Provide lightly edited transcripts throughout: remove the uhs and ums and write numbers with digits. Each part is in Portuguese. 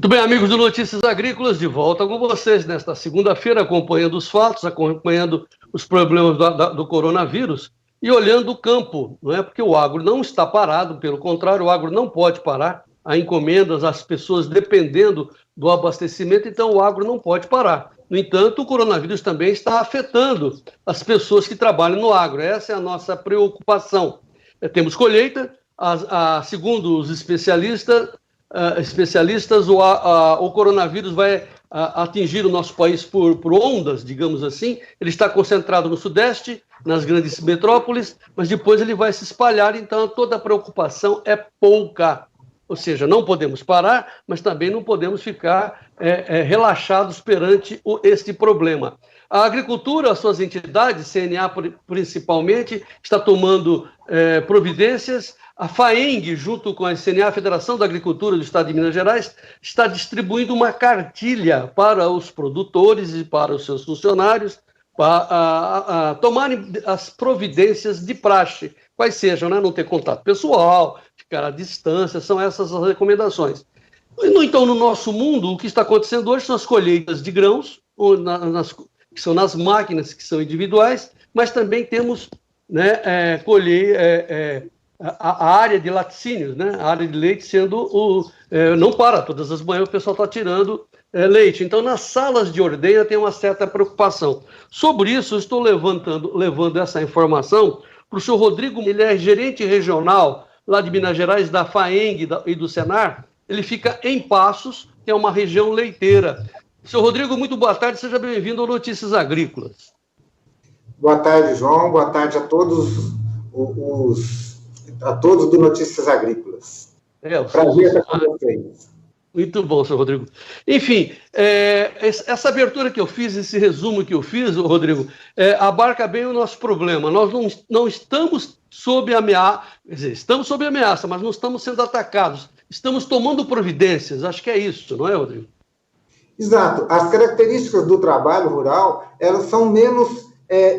Muito bem, amigos do Notícias Agrícolas, de volta com vocês nesta segunda-feira, acompanhando os fatos, acompanhando os problemas do coronavírus e olhando o campo, não é? Porque o agro não está parado, pelo contrário, o agro não pode parar. Há encomendas, as pessoas dependendo do abastecimento, então o agro não pode parar. No entanto, o coronavírus também está afetando as pessoas que trabalham no agro. Essa é a nossa preocupação. Temos colheita, segundo os especialistas, o coronavírus vai atingir o nosso país por ondas, digamos assim. Ele está concentrado no Sudeste, nas grandes metrópoles, mas depois ele vai se espalhar, então toda a preocupação é pouca. Ou seja, não podemos parar, mas também não podemos ficar relaxados perante este problema. A agricultura, as suas entidades, CNA principalmente, está tomando providências. A FAENG, junto com a CNA, a Federação da Agricultura do Estado de Minas Gerais, está distribuindo uma cartilha para os produtores e para os seus funcionários para tomarem as providências de praxe, quais sejam, né? Não ter contato pessoal, ficar à distância, são essas as recomendações. Então, no nosso mundo, o que está acontecendo hoje são as colheitas de grãos, que são nas máquinas, que são individuais, mas também temos, né, a área de laticínios, né? A área de leite sendo não para, todas as manhãs o pessoal está tirando leite. Então, nas salas de ordenha tem uma certa preocupação. Sobre isso, eu estou levando essa informação para o senhor Rodrigo, ele é gerente regional lá de Minas Gerais, da FAENG e do Senar. Ele fica em Passos, que é uma região leiteira. Senhor Rodrigo, muito boa tarde, seja bem-vindo ao Notícias Agrícolas. Boa tarde, João, boa tarde a todos do Notícias Agrícolas. Prazer estar com vocês. Muito bom, senhor Rodrigo. Enfim, essa abertura que eu fiz, esse resumo que eu fiz, Rodrigo, abarca bem o nosso problema. Nós não estamos sob ameaça, quer dizer, estamos sob ameaça, mas não estamos sendo atacados. Estamos tomando providências, acho que é isso, não é, Rodrigo? Exato. As características do trabalho rural, elas são menos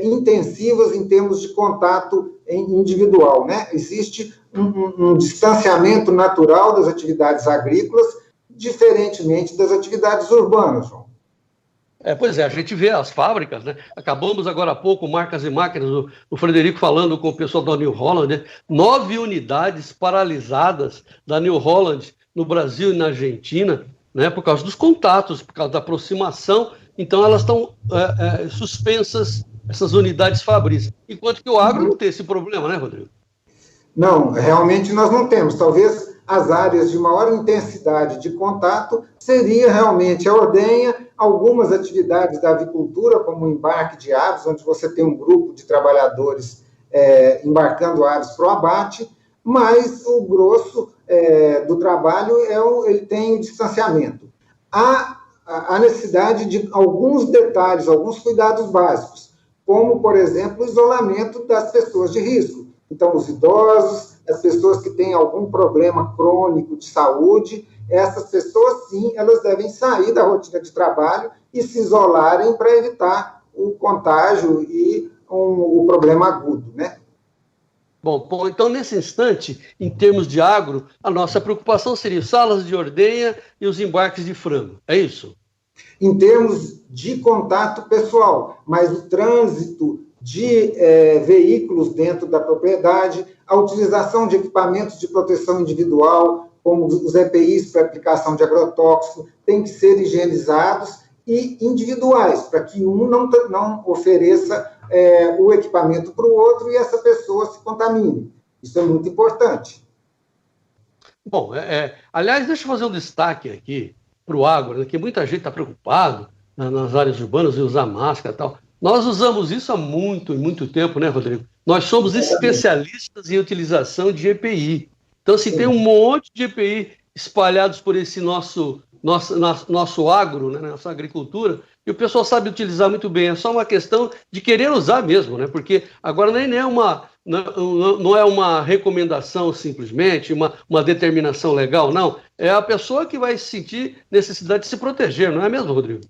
intensivas em termos de contato individual, né? Existe um distanciamento natural das atividades agrícolas, diferentemente das atividades urbanas, João. Pois é, a gente vê as fábricas, né? Acabamos agora há pouco, Marcas e Máquinas, o Frederico falando com o pessoal da New Holland, né? 9 unidades paralisadas da New Holland no Brasil e na Argentina, né? Por causa dos contatos, por causa da aproximação. Então, elas estão suspensas, essas unidades fabris. Enquanto que o agro não tem esse problema, né, Rodrigo? Não, realmente nós não temos. Talvez as áreas de maior intensidade de contato seria realmente a ordenha, algumas atividades da avicultura, como o embarque de aves, onde você tem um grupo de trabalhadores embarcando aves para o abate, mas o grosso do trabalho ele tem o distanciamento. Há a necessidade de alguns detalhes, alguns cuidados básicos, como, por exemplo, o isolamento das pessoas de risco. Então, os idosos, as pessoas que têm algum problema crônico de saúde, essas pessoas, sim, elas devem sair da rotina de trabalho e se isolarem para evitar o contágio e o problema agudo, né? Bom, então, nesse instante, em termos de agro, a nossa preocupação seria salas de ordenha e os embarques de frango, é isso? Em termos de contato pessoal, mas o trânsito de veículos dentro da propriedade, a utilização de equipamentos de proteção individual, como os EPIs para aplicação de agrotóxico, têm que ser higienizados e individuais, para que um não ofereça o equipamento para o outro e essa pessoa se contamine. Isso é muito importante. Bom, aliás, deixa eu fazer um destaque aqui para o agro, né, que muita gente está preocupado nas áreas urbanas em usar máscara e tal. Nós usamos isso há muito tempo, né, Rodrigo? Nós somos especialistas em utilização de EPI. Então, assim, tem um monte de EPI espalhados por esse nosso agro, né, nossa agricultura, e o pessoal sabe utilizar muito bem. É só uma questão de querer usar mesmo, né? Porque agora não é uma recomendação simplesmente, uma determinação legal, não. É a pessoa que vai sentir necessidade de se proteger, não é mesmo, Rodrigo?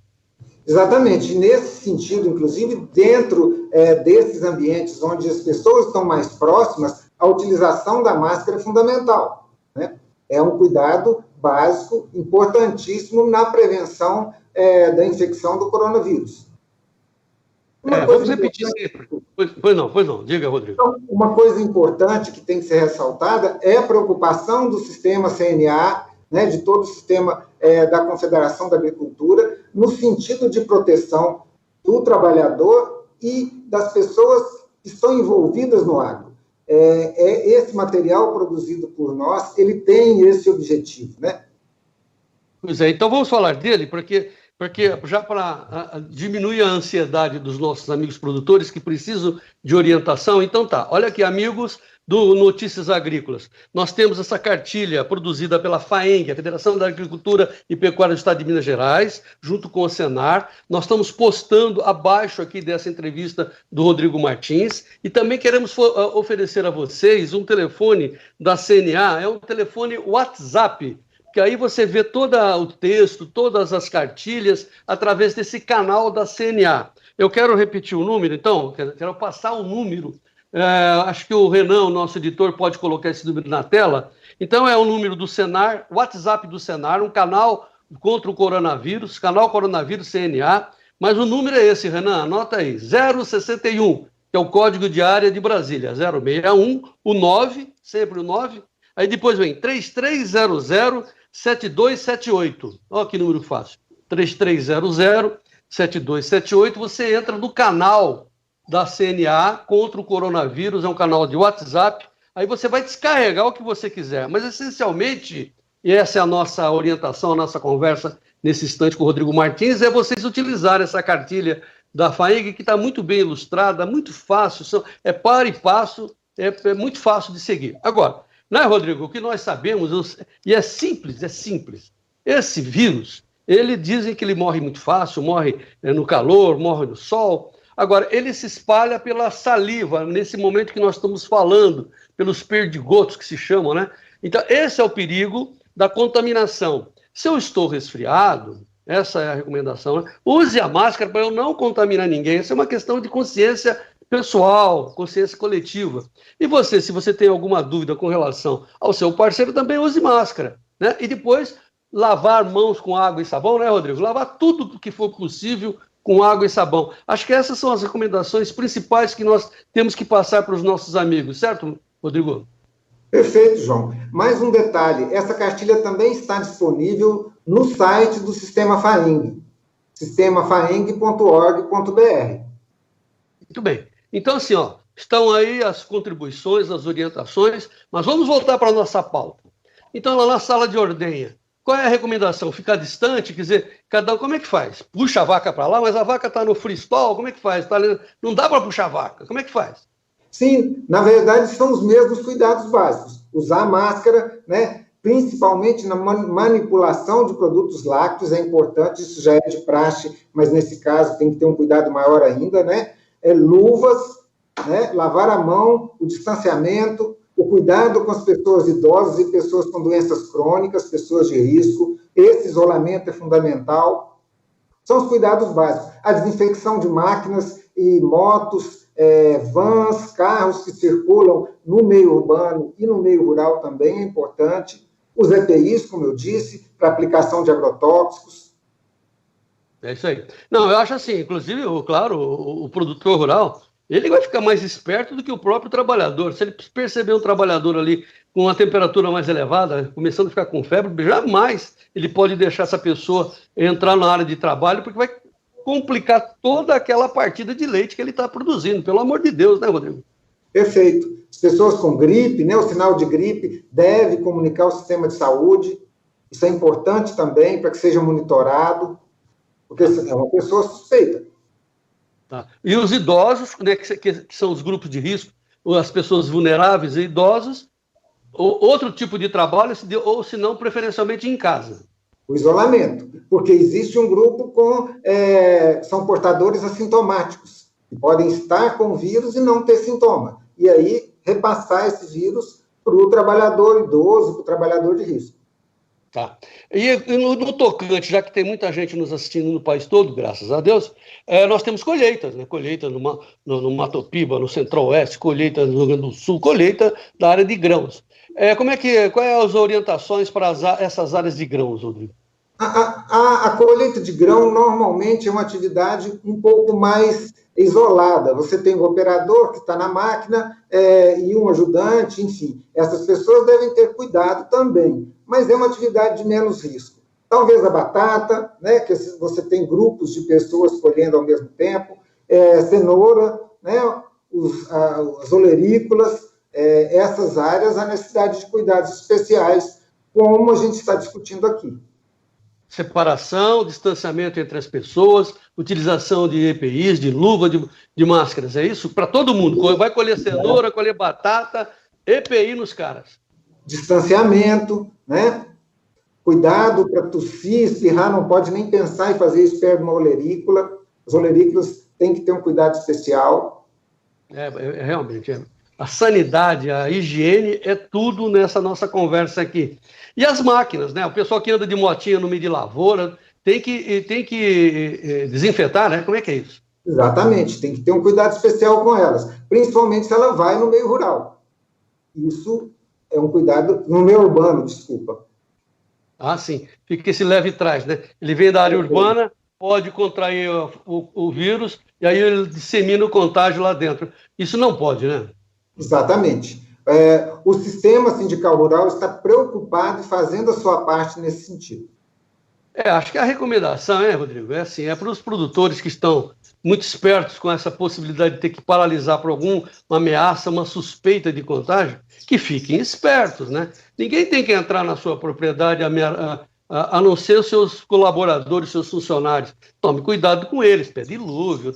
Exatamente. Nesse sentido, inclusive, dentro desses ambientes onde as pessoas estão mais próximas, a utilização da máscara é fundamental, né? É um cuidado básico, importantíssimo na prevenção da infecção do coronavírus. Vamos repetir sempre. Pois não, diga, Rodrigo. Então, uma coisa importante que tem que ser ressaltada é a preocupação do sistema CNA, né, de todo o sistema da Confederação da Agricultura, no sentido de proteção do trabalhador e das pessoas que estão envolvidas no agro. Esse material produzido por nós, ele tem esse objetivo, né? Pois é, então vamos falar dele, porque já para diminuir a ansiedade dos nossos amigos produtores que precisam de orientação, então tá, olha aqui, amigos do Notícias Agrícolas, nós temos essa cartilha produzida pela FAENG, a Federação da Agricultura e Pecuária do Estado de Minas Gerais, junto com o Senar. Nós estamos postando abaixo aqui dessa entrevista do Rodrigo Martins, e também queremos oferecer a vocês um telefone da CNA, é um telefone WhatsApp, que aí você vê todo o texto, todas as cartilhas, através desse canal da CNA. Eu quero repetir o número, então, quero passar o número. Acho que o Renan, o nosso editor, pode colocar esse número na tela. Então, é o número do Senar, WhatsApp do Senar, um canal contra o coronavírus, canal Coronavírus CNA, mas o número é esse, Renan, anota aí, 061, que é o código de área de Brasília, 061, o 9, sempre o 9, aí depois vem 3300-7278. Olha que número fácil. 3300-7278. Você entra no canal da CNA contra o coronavírus, é um canal de WhatsApp. Aí você vai descarregar o que você quiser. Mas, essencialmente, e essa é a nossa orientação, a nossa conversa nesse instante com o Rodrigo Martins, é vocês utilizarem essa cartilha da FAENG, que está muito bem ilustrada, muito fácil, é par e passo, é muito fácil de seguir. Agora, né, Rodrigo, o que nós sabemos, e é simples, esse vírus, dizem que ele morre muito fácil, morre no calor, morre no sol. Agora, ele se espalha pela saliva, nesse momento que nós estamos falando, pelos perdigotos que se chamam, né? Então, esse é o perigo da contaminação. Se eu estou resfriado, essa é a recomendação, né? Use a máscara para eu não contaminar ninguém. Essa é uma questão de consciência pessoal, consciência coletiva. E você, se você tem alguma dúvida com relação ao seu parceiro, também use máscara, né? E depois lavar mãos com água e sabão, né, Rodrigo? Lavar tudo o que for possível com água e sabão. Acho que essas são as recomendações principais que nós temos que passar para os nossos amigos, certo, Rodrigo? Perfeito, João. Mais um detalhe, essa cartilha também está disponível no site do Sistema FAENG, sistemafaeng.org.br. Muito bem. Então, assim, estão aí as contribuições, as orientações, mas vamos voltar para a nossa pauta. Então, lá na sala de ordenha, qual é a recomendação? Ficar distante? Quer dizer, cada um, como é que faz? Puxa a vaca para lá, mas a vaca está no freestall, como é que faz? Não dá para puxar a vaca, como é que faz? Sim, na verdade, são os mesmos cuidados básicos. Usar máscara, né? Principalmente na manipulação de produtos lácteos, é importante, isso já é de praxe, mas nesse caso tem que ter um cuidado maior ainda, né? Luvas, né? Lavar a mão, o distanciamento, o cuidado com as pessoas idosas e pessoas com doenças crônicas, pessoas de risco, esse isolamento é fundamental. São os cuidados básicos. A desinfecção de máquinas e motos, vans, carros que circulam no meio urbano e no meio rural também é importante. Os EPIs, como eu disse, para aplicação de agrotóxicos. É isso aí. Não, eu acho assim, inclusive, claro, o produtor rural, ele vai ficar mais esperto do que o próprio trabalhador. Se ele perceber um trabalhador ali com uma temperatura mais elevada, começando a ficar com febre, jamais ele pode deixar essa pessoa entrar na área de trabalho, porque vai complicar toda aquela partida de leite que ele está produzindo. Pelo amor de Deus, né, Rodrigo? Perfeito. As pessoas com gripe, né, o sinal de gripe, deve comunicar ao sistema de saúde. Isso é importante também para que seja monitorado, porque é uma pessoa suspeita. Tá. E os idosos, né, que são os grupos de risco, as pessoas vulneráveis e idosos, outro tipo de trabalho, ou se não, preferencialmente em casa. O isolamento, porque existe um grupo são portadores assintomáticos, que podem estar com o vírus e não ter sintoma, e aí repassar esse vírus para o trabalhador idoso, para o trabalhador de risco. Tá. E no tocante, já que tem muita gente nos assistindo no país todo, graças a Deus, nós temos colheitas, né? Colheita no Mato Piba, no Centro-Oeste, colheita no Rio Grande do Sul, colheita da área de grãos. Quais são as orientações para essas áreas de grãos, Rodrigo? A colheita de grão normalmente é uma atividade um pouco mais isolada. Você tem um operador que está na máquina e um ajudante, enfim. Essas pessoas devem ter cuidado também, mas é uma atividade de menos risco. Talvez a batata, né, que você tem grupos de pessoas colhendo ao mesmo tempo, cenoura, né, as olerícolas, essas áreas, a necessidade de cuidados especiais, como a gente está discutindo aqui. Separação, distanciamento entre as pessoas, utilização de EPIs, de luva, de máscaras, é isso? Para todo mundo. Vai colher cenoura, colher batata, EPI nos caras. Distanciamento, né? Cuidado para tossir, espirrar, não pode nem pensar em fazer isso perto de uma olerícola. As olerícolas têm que ter um cuidado especial. Realmente. A sanidade, a higiene é tudo nessa nossa conversa aqui. E as máquinas, né? O pessoal que anda de motinha no meio de lavoura tem que desinfetar, né? Como é que é isso? Exatamente, tem que ter um cuidado especial com elas, principalmente se ela vai no meio rural. Isso é um cuidado no meio urbano, desculpa. Ah, sim. Fica esse leve e trás, né? Ele vem da área urbana, pode contrair o vírus e aí ele dissemina o contágio lá dentro. Isso não pode, né? Exatamente. O sistema sindical rural está preocupado e fazendo a sua parte nesse sentido. Acho que a recomendação, Rodrigo, é para os produtores que estão muito espertos com essa possibilidade de ter que paralisar por alguma ameaça, uma suspeita de contágio, que fiquem espertos, né? Ninguém tem que entrar na sua propriedade a não ser os seus colaboradores, seus funcionários. Tome cuidado com eles, pé dilúvio,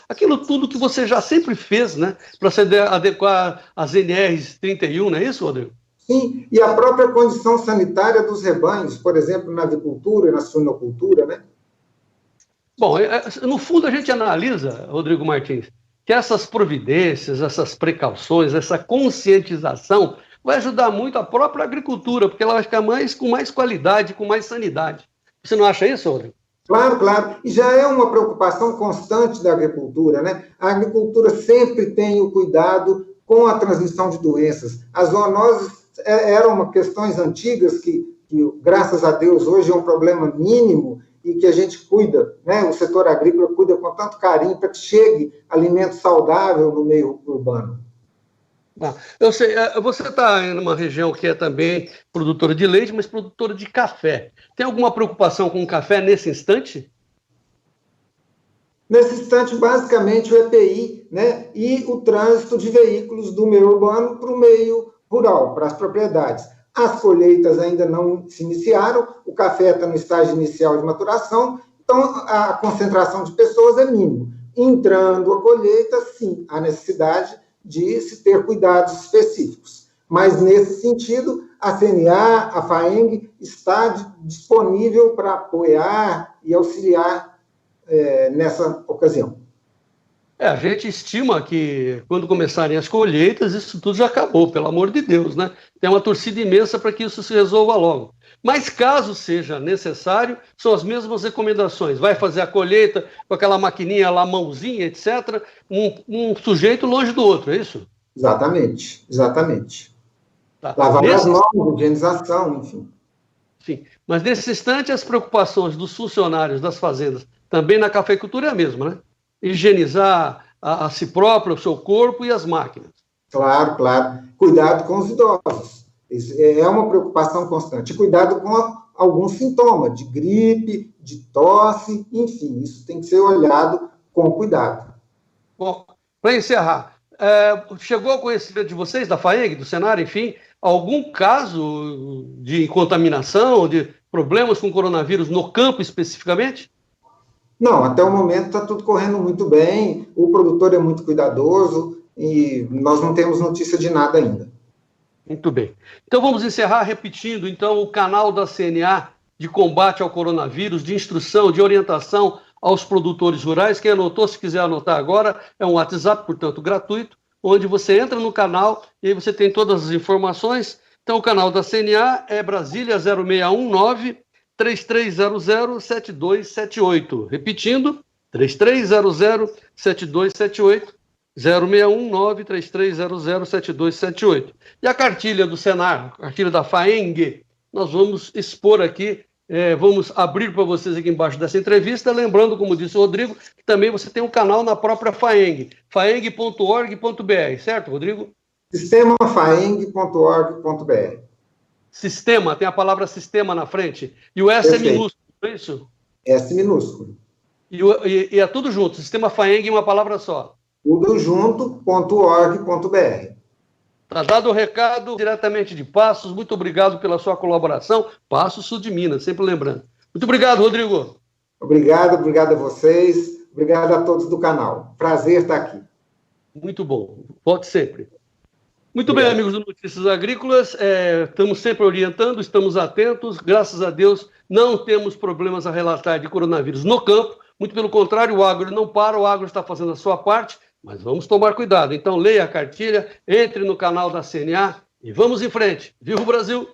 aquilo tudo que você já sempre fez, né? Para se adequar às NRs 31, não é isso, Rodrigo? Sim, e a própria condição sanitária dos rebanhos, por exemplo, na avicultura e na suinocultura, né? Bom, no fundo a gente analisa, Rodrigo Martins, que essas providências, essas precauções, essa conscientização vai ajudar muito a própria agricultura, porque ela vai ficar com mais qualidade, com mais sanidade. Você não acha isso, Rodrigo? Claro, claro. E já é uma preocupação constante da agricultura, né? A agricultura sempre tem o cuidado com a transmissão de doenças. As zoonoses eram questões antigas que, graças a Deus, hoje é um problema mínimo e que a gente cuida, né? O setor agrícola cuida com tanto carinho para que chegue alimento saudável no meio urbano. Eu sei, você está em uma região que é também produtora de leite, mas produtora de café. Tem alguma preocupação com o café nesse instante? Nesse instante, basicamente, o EPI, né, e o trânsito de veículos do meio urbano para o meio rural, para as propriedades. As colheitas ainda não se iniciaram, o café está no estágio inicial de maturação, então a concentração de pessoas é mínima. Entrando a colheita, sim, há necessidade de se ter cuidados específicos. Mas, nesse sentido, a CNA, a FAENG, está disponível para apoiar e auxiliar nessa ocasião. A gente estima que, quando começarem as colheitas, isso tudo já acabou, pelo amor de Deus, né? Tem uma torcida imensa para que isso se resolva logo. Mas, caso seja necessário, são as mesmas recomendações. Vai fazer a colheita com aquela maquininha lá, mãozinha, etc., um sujeito longe do outro, é isso? Exatamente. Tá. Lavar as mãos, higienização, enfim. Sim, mas nesse instante as preocupações dos funcionários das fazendas, também na cafeicultura é a mesma, né? Higienizar a si próprio, o seu corpo e as máquinas. Claro. Cuidado com os idosos. Isso é uma preocupação constante. Cuidado com algum sintoma de gripe, de tosse, enfim, isso tem que ser olhado com cuidado. Bom, para encerrar, chegou ao conhecimento de vocês, da FAENG, do Senar, enfim, algum caso de contaminação, de problemas com coronavírus no campo especificamente? Não, até o momento está tudo correndo muito bem, o produtor é muito cuidadoso e nós não temos notícia de nada ainda. Muito bem. Então vamos encerrar repetindo então o canal da CNA de combate ao coronavírus, de instrução, de orientação aos produtores rurais. Quem anotou, se quiser anotar agora, é um WhatsApp, portanto gratuito, onde você entra no canal e aí você tem todas as informações. Então o canal da CNA é Brasília 0619 3300-7278. Repetindo, 3300-7278. 061-933007278. E a cartilha do Senar, a cartilha da FAENG, nós vamos expor aqui, vamos abrir para vocês aqui embaixo dessa entrevista, lembrando, como disse o Rodrigo, que também você tem um canal na própria FAENG, faeng.org.br, certo, Rodrigo? Sistemafaeng.org.br. Sistema, tem a palavra sistema na frente, e o S Perfeito. é minúsculo, não é isso? S minúsculo. E é tudo junto, Sistema FAENG em uma palavra só. Tudo junto.org.br. Tá dado o recado diretamente de Passos. Muito obrigado pela sua colaboração. Passos, sul de Minas, sempre lembrando. Muito obrigado, Rodrigo. Obrigado a vocês. Obrigado a todos do canal. Prazer estar aqui. Muito bom. Volte sempre. Muito bem, amigos do Notícias Agrícolas. Estamos sempre orientando, estamos atentos. Graças a Deus, não temos problemas a relatar de coronavírus no campo. Muito pelo contrário, o agro não para, o agro está fazendo a sua parte. Mas vamos tomar cuidado. Então, leia a cartilha, entre no canal da CNA e vamos em frente. Viva o Brasil!